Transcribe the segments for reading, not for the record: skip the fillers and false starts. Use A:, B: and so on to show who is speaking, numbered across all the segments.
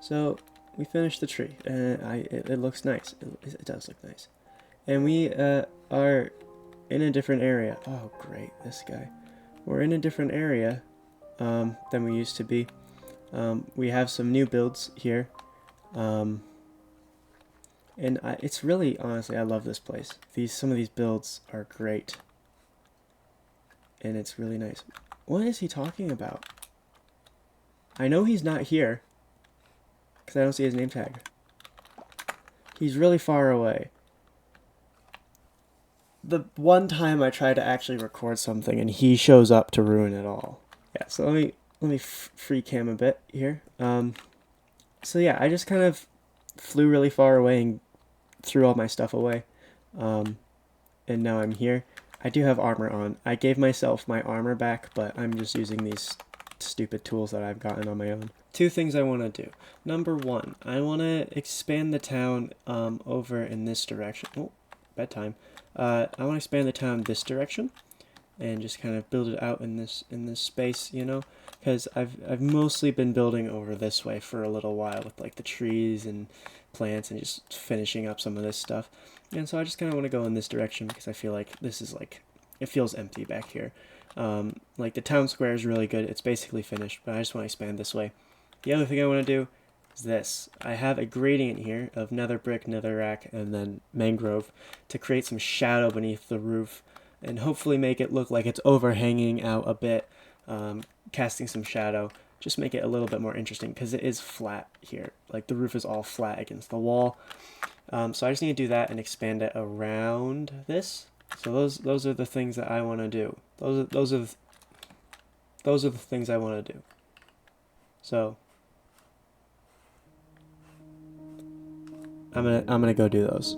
A: So we finished the tree, and it looks nice. It does look nice, and we are in a different area. Oh, great, this guy. We're in a different area than we used to be. We have some new builds here, and it's really, honestly, I love this place. Some of these builds are great, and it's really nice. What is he talking about? I know he's not here, because I don't see his name tag. He's really far away. The one time I try to actually record something and he shows up to ruin it all. Yeah, so let me free cam a bit here. So yeah, I just kind of flew really far away and threw all my stuff away. And now I'm here. I do have armor on. I gave myself my armor back, but I'm just using these stupid tools that I've gotten on my own. Two things I want to do. Number one, I want to expand the town over in this direction. Oh, bedtime. I want to expand the town this direction and just kind of build it out in this space, you know, because I've mostly been building over this way for a little while with like the trees and plants and just finishing up some of this stuff. And so I just kind of want to go in this direction because I feel like this is like, it feels empty back here. Like the town square is really good. It's basically finished, but I just want to expand this way. The other thing I want to do is this. I have a gradient here of nether brick, netherrack, and then mangrove to create some shadow beneath the roof and hopefully make it look like it's overhanging out a bit, casting some shadow. Just make it a little bit more interesting because it is flat here. Like the roof is all flat against the wall. So I just need to do that and expand it around this. So those are the things that I want to do. Those are the things I want to do. So I'm gonna go do those.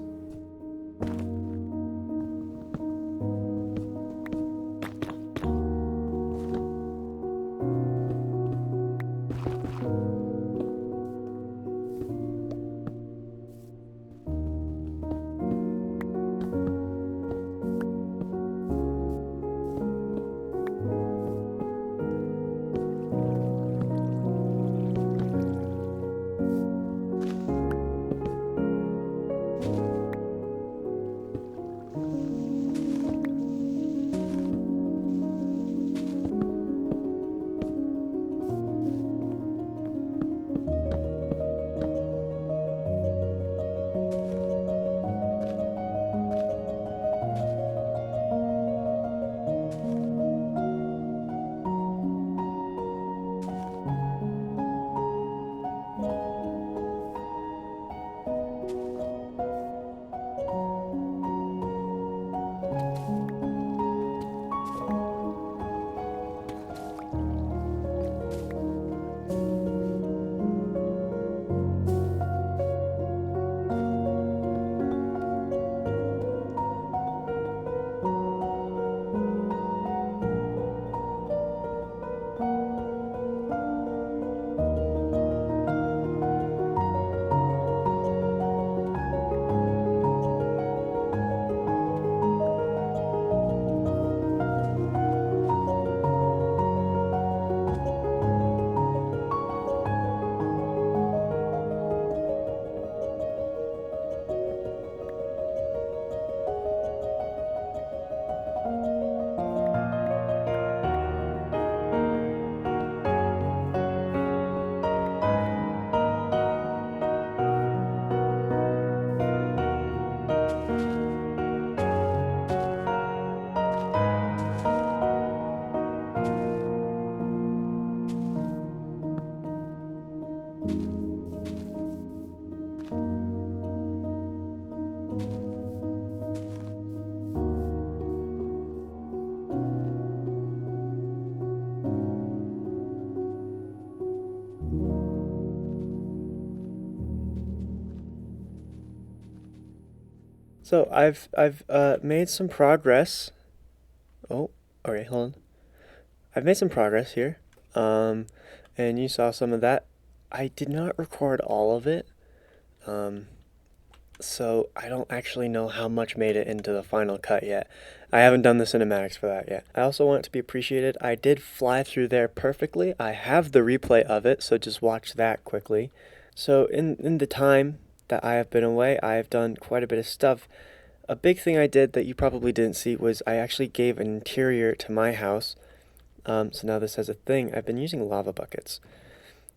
A: So I've made some progress. Oh, okay, hold on. I've made some progress here. Um, and you saw some of that. I did not record all of it. Um, so I don't actually know how much made it into the final cut yet. I haven't done the cinematics for that yet. I also want it to be appreciated. I did fly through there perfectly. I have the replay of it, so just watch that quickly. So in the time that I have been away, I have done quite a bit of stuff. A big thing I did that you probably didn't see was I actually gave an interior to my house. So now this has a thing. I've been using lava buckets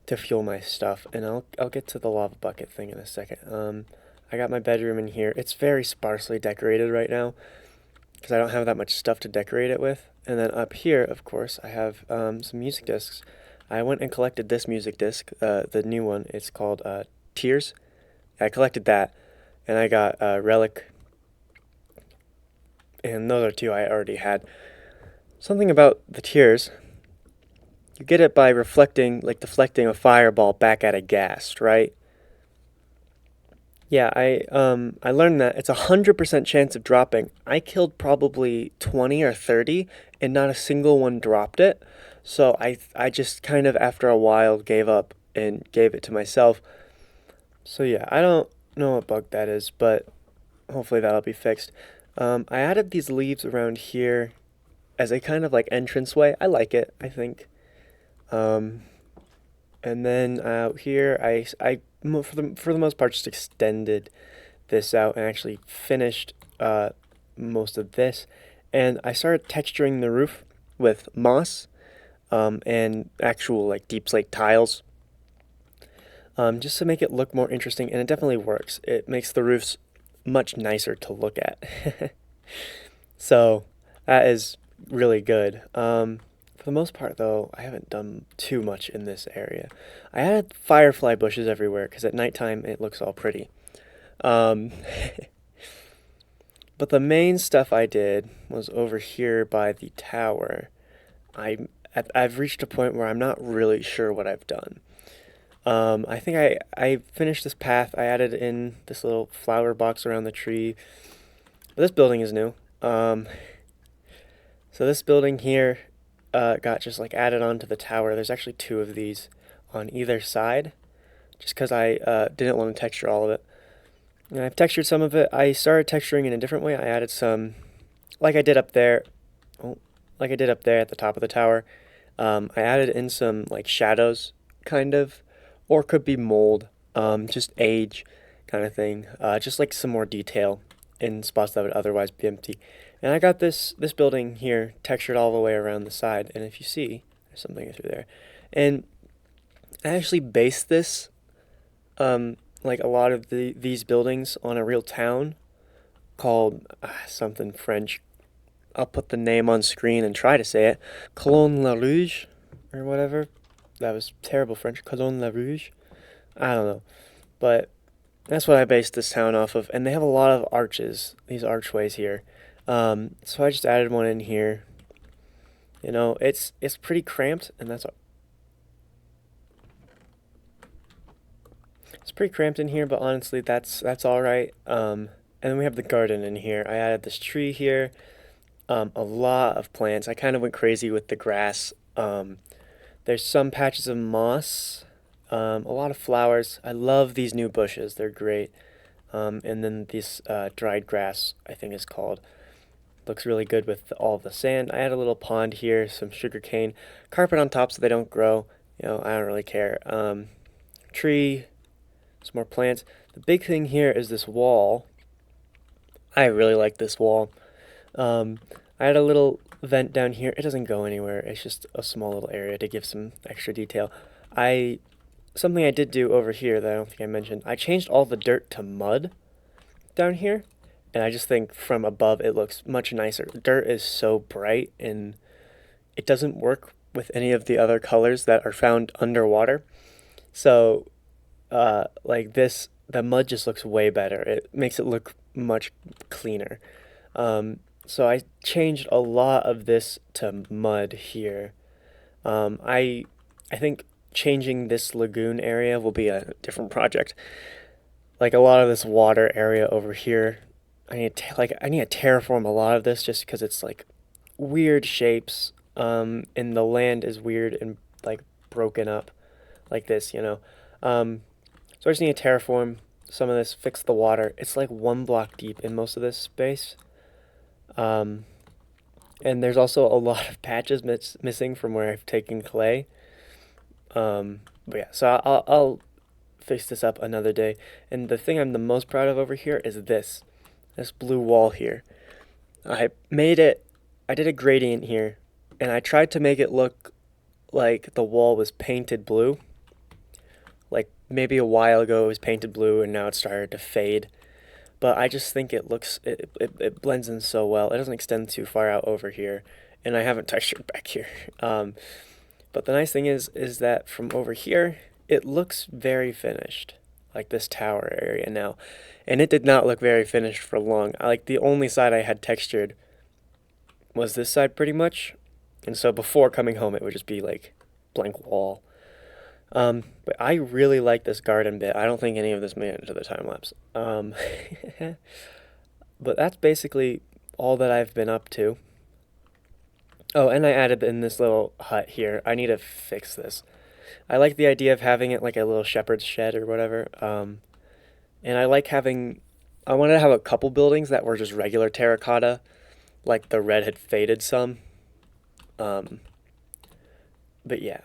A: to fuel my stuff, and I'll get to the lava bucket thing in a second. I got my bedroom in here. It's very sparsely decorated right now because I don't have that much stuff to decorate it with. And then up here, of course, I have some music discs. I went and collected this music disc, the new one. It's called Tears. I collected that, and I got Relic, and those are two I already had. Something about the Tears. You get it by reflecting, like deflecting a fireball back at a ghast, right? Yeah, I learned that it's 100% chance of dropping. I killed probably 20 or 30 and not a single one dropped it. So I just kind of after a while gave up and gave it to myself. So yeah, I don't know what bug that is, but hopefully that'll be fixed. I added these leaves around here as a kind of like entranceway. I like it, I think. Um, and then out here, for the most part just extended this out and actually finished most of this. And I started texturing the roof with moss and actual like deep slate tiles just to make it look more interesting. And it definitely works. It makes the roofs much nicer to look at. So that is really good. For the most part, though, I haven't done too much in this area. I added firefly bushes everywhere because at nighttime it looks all pretty. Um, but the main stuff I did was over here by the tower. I've reached a point where I'm not really sure what I've done. I think I finished this path. I added in this little flower box around the tree. This building is new. So this building here got just like added onto the tower. There's actually two of these on either side, just because I didn't want to texture all of it. And I've textured some of it. I started texturing in a different way. I added some, like I did up there, oh, like I did up there at the top of the tower. I added in some like shadows, kind of, or could be mold, just age, kind of thing. Just like some more detail in spots that would otherwise be empty. And I got this building here textured all the way around the side. And if you see, there's something through there. And I actually based this, like a lot of these buildings, on a real town called something French. I'll put the name on screen and try to say it. Cologne la Rouge, or whatever. That was terrible French. Cologne la Rouge. I don't know. But that's what I based this town off of. And they have a lot of arches, these archways here. So I just added one in here. You know, it's pretty cramped, and it's pretty cramped in here, but honestly, that's all right. And then we have the garden in here. I added this tree here. A lot of plants. I kind of went crazy with the grass. There's some patches of moss. A lot of flowers. I love these new bushes. They're great. And then this dried grass, I think is called. Looks really good with all of the sand. I had a little pond here, some sugar cane, carpet on top so they don't grow. You know, I don't really care. Tree, some more plants. The big thing here is this wall. I really like this wall. I had a little vent down here. It doesn't go anywhere. It's just a small little area to give some extra detail. Something I did do over here that I don't think I mentioned. I changed all the dirt to mud down here. And I just think from above it looks much nicer. Dirt is so bright and it doesn't work with any of the other colors that are found underwater. So, like this, the mud just looks way better. It makes it look much cleaner. So I changed a lot of this to mud here. I think changing this lagoon area will be a different project. Like a lot of this water area over here, I need to terraform a lot of this just because it's like weird shapes, and the land is weird and like broken up like this, you know. So I just need to terraform some of this, fix the water. It's like 1 block deep in most of this space. Um, and there's also a lot of patches missing from where I've taken clay. But yeah, so I'll fix this up another day. And the thing I'm the most proud of over here is this blue wall here. I made it, I did a gradient here, and I tried to make it look like the wall was painted blue. Like maybe a while ago it was painted blue and now it's started to fade. But I just think it blends in so well. It doesn't extend too far out over here, and I haven't textured back here. But the nice thing is that from over here, it looks very finished, like this tower area now. And it did not look very finished for long. Like the only side I had textured was this side pretty much. And so before coming home, it would just be like blank wall. But I really like this garden bit. I don't think any of this made it into the time lapse. But that's basically all that I've been up to. Oh, and I added in this little hut here. I need to fix this. I like the idea of having it like a little shepherd's shed or whatever. And I like having, I wanted to have a couple buildings that were just regular terracotta, like the red had faded some. Um, but yeah.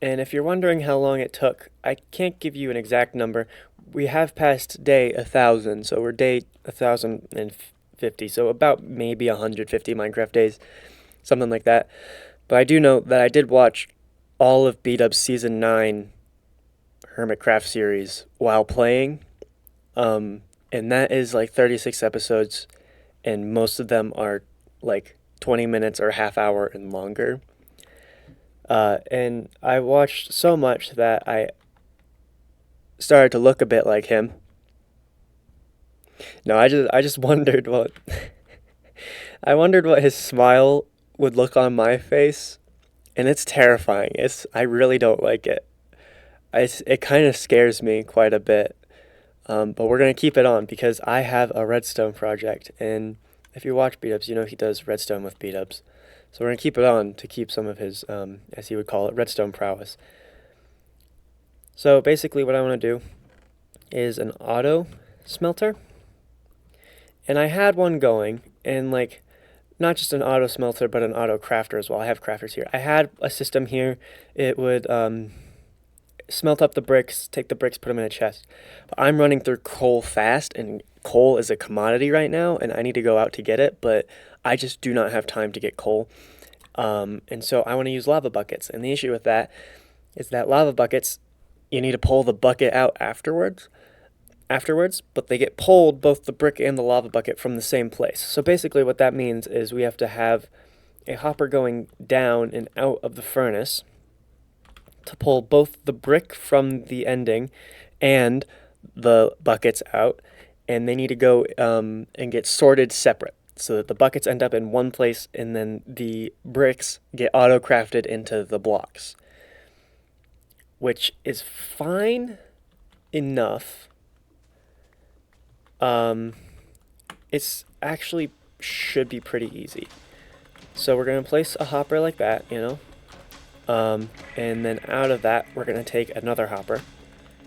A: And if you're wondering how long it took, I can't give you an exact number. We have passed day 1,000, so we're day 1,050, so about maybe 150 Minecraft days, something like that. But I do know that I did watch all of B-Dub's Season 9 Hermitcraft series while playing, and that is like 36 episodes, and most of them are like 20 minutes or half hour and longer. And I watched so much that I started to look a bit like him. No, I just wondered what I wondered what his smile would look on my face, and it's terrifying. I really don't like it. It kind of scares me quite a bit. But we're gonna keep it on because I have a redstone project, and if you watch B-Dubs, you know he does redstone with B-Dubs. So we're gonna keep it on to keep some of his, as he would call it, redstone prowess. So basically what I want to do is an auto smelter. And I had one going, and like, not just an auto smelter, but an auto crafter as well. I have crafters here. I had a system here. It would smelt up the bricks, take the bricks, put them in a chest. But I'm running through coal fast, and coal is a commodity right now, and I need to go out to get it, but I just do not have time to get coal. And so I want to use lava buckets. And the issue with that is that lava buckets, you need to pull the bucket out afterwards, but they get pulled, both the brick and the lava bucket, from the same place. So basically what that means is we have to have a hopper going down and out of the furnace to pull both the brick from the ending and the buckets out, and they need to go and get sorted separate so that the buckets end up in one place and then the bricks get auto-crafted into the blocks, which is fine enough. It's actually should be pretty easy. So we're going to place a hopper like that, you know, and then out of that we're going to take another hopper,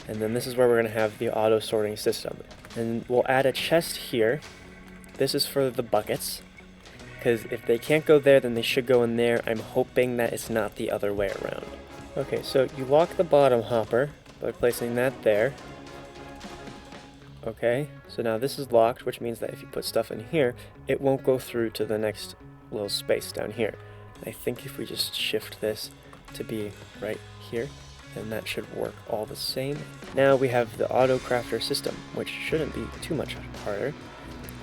A: and then this is where we're going to have the auto sorting system, and we'll add a chest here. This is for the buckets, because if they can't go there, then they should go in there. I'm hoping that it's not the other way around. Okay, so you lock the bottom hopper by placing that there. Okay, so now this is locked, which means that if you put stuff in here, it won't go through to the next little space down here. I think if we just shift this to be right here, then that should work all the same. Now we have the auto crafter system, which shouldn't be too much harder,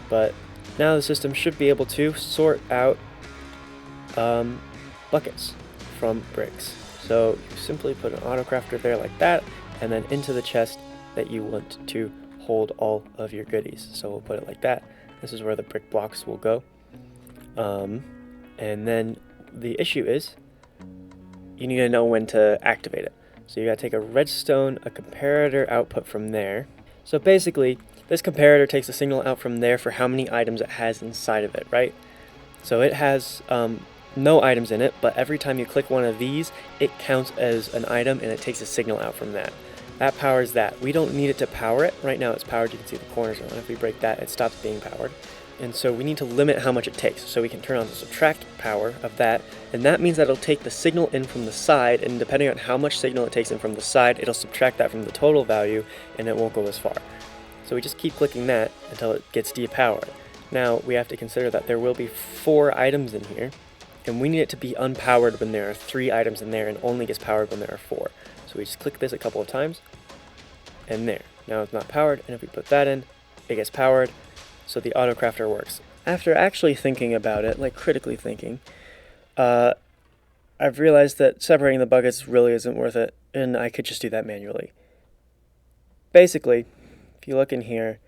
A: but now the system should be able to sort out buckets from bricks. So you simply put an auto crafter there like that, and then into the chest that you want to hold all of your goodies. So we'll put it like that. This is where the brick blocks will go. And then the issue is you need to know when to activate it. So you gotta take a redstone, a comparator output from there. So basically, this comparator takes the signal out from there for how many items it has inside of it, right? So it has no items in it, but every time you click one of these, it counts as an item and it takes a signal out from that. That powers that. We don't need it to power it. Right now it's powered, you can see the corners on it. If we break that, it stops being powered. And so we need to limit how much it takes. So we can turn on the subtract power of that, and that means that it'll take the signal in from the side, and depending on how much signal it takes in from the side, it'll subtract that from the total value, and it won't go as far. So we just keep clicking that until it gets depowered. Now we have to consider that there will be 4 items in here, and we need it to be unpowered when there are 3 items in there and only gets powered when there are 4. So we just click this a couple of times, and there. Now it's not powered, and if we put that in, it gets powered, so the autocrafter works. After actually thinking about it, like critically thinking, I've realized that separating the buckets really isn't worth it, and I could just do that manually. Basically, if you look in here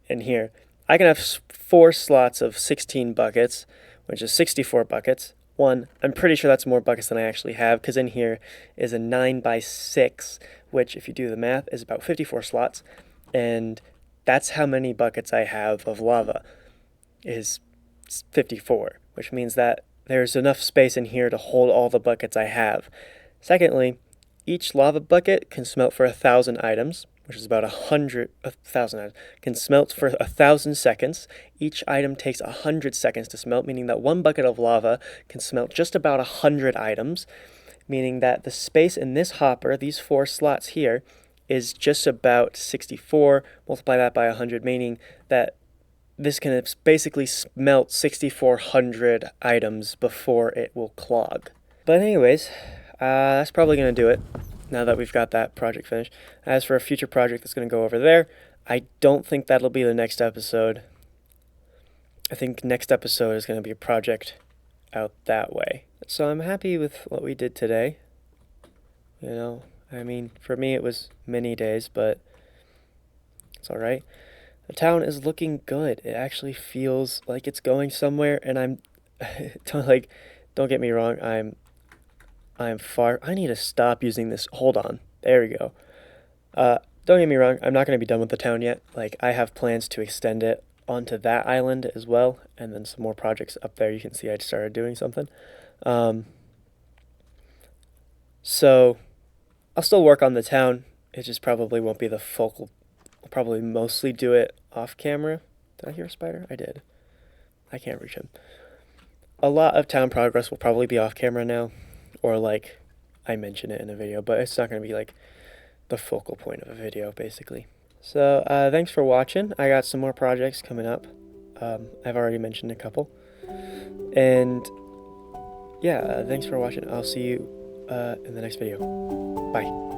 A: and here, I can have 4 slots of 16 buckets, which is 64 buckets. I'm pretty sure that's more buckets than I actually have, because in here is a 9x6, which, if you do the math, is about 54 slots, and that's how many buckets I have of lava, is 54, which means that there's enough space in here to hold all the buckets I have. Secondly, each lava bucket can smelt for 1,000 items, which is about 1,000 items, can smelt for 1,000 seconds. Each item takes 100 seconds to smelt, meaning that one bucket of lava can smelt just about 100 items, meaning that the space in this hopper, these 4 slots here, is just about 64, multiply that by 100, meaning that this can basically smelt 6,400 items before it will clog. But anyways, that's probably going to do it, now that we've got that project finished. As for a future project that's going to go over there, I don't think that'll be the next episode. I think next episode is going to be a project out that way. So I'm happy with what we did today. You know, I mean, for me it was many days, but it's alright. The town is looking good. It actually feels like it's going somewhere, and I'm don't get me wrong, I'm far. I need to stop using this. Hold on. There we go. Don't get me wrong, I'm not going to be done with the town yet. Like, I have plans to extend it onto that island as well, and then some more projects up there. You can see I started doing something. So I'll still work on the town. It just probably won't be the focal. I'll probably mostly do it off camera. Did I hear a spider? I did. I can't reach him. A lot of town progress will probably be off camera now, or like I mention it in a video, but it's not going to be like the focal point of a video, basically. So thanks for watching. I got some more projects coming up. I've already mentioned a couple. And yeah, thanks for watching. I'll see you in the next video. Bye.